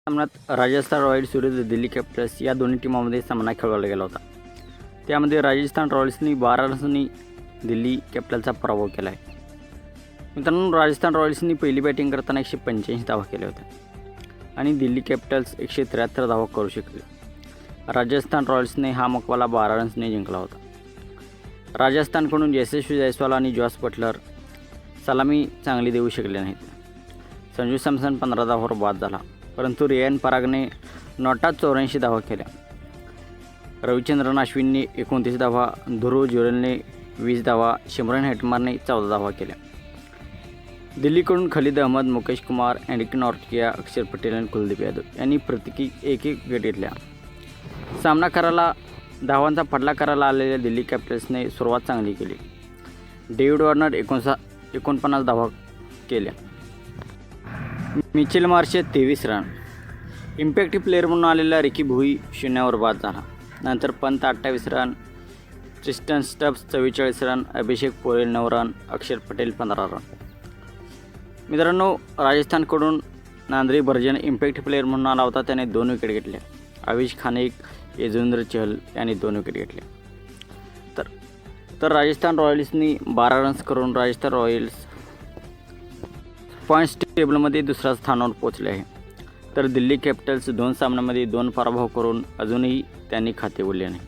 सामन्यात राजस्थान रॉयल्स विरुद्ध दिल्ली कॅपिटल्स या दोन्ही टीमांमध्ये सामना खेळवला गेला होता. त्यामध्ये राजस्थान रॉयल्सनी 12 रन्सनी दिल्ली कॅपिटल्सचा पराभव केला आहे. मित्रांनो, राजस्थान रॉयल्सनी पहिली बॅटिंग करताना 185 धावा केल्या होत्या आणि दिल्ली कॅपिटल्स 173 धावा करू शकले. राजस्थान रॉयल्सने हा मकवाला 12 रन्सने जिंकला होता. राजस्थानकडून यशस्वी जायस्वाल आणि जॉस बटलर सलामी चांगली देऊ शकले नाहीत. संजू सॅमसन 15 धावांवर बाद झाला, परंतु रियान परागने नॉटात 84 धावा केल्या. रविचंद्रन अश्विनने 29 धावा, ध्रुव जुरेलने 20 धावा, शिमरन हेटमारने 14 धावा केल्या. दिल्लीकडून खलीद अहमद, मुकेश कुमार, अँडी नॉर्टिया, अक्षर पटेल आणि कुलदीप यादव यांनी प्रत्येकी एक विकेट घेतल्या. सामना करायला धावांचा पडला करायला आलेल्या दिल्ली कॅपिटल्सने सुरुवात चांगली केली. डेव्हिड वॉर्नर 49 धावा केल्या. Mitchell Marsh 23 run. Impact player म्हणून आलेला रिकी भुई 0 बाद झाला. नंतर Pant 28 run, Tristan Stubbs 44 run, Abhishek Porel 9 run, Axar Patel 15 run. मित्रांनो, राजस्थानकडून नांद्री बर्जन इम्पॅक्ट प्लेअर म्हणून आला होता. त्याने 2 विकेट घेतल्या. आविश खान, युजवेंद्र चहल यांनी 2 विकेट घेतल्या. तर राजस्थान रॉयल्सनी 12 रन्स करून राजस्थान रॉयल्स पॉईंट्स टेबलमध्ये दुसऱ्या स्थानावर पोहोचले आहे. तर दिल्ली कॅपिटल्स 2 सामन्यांमध्ये 2 पराभव करून अजूनही त्यांनी खाते उडले नाही.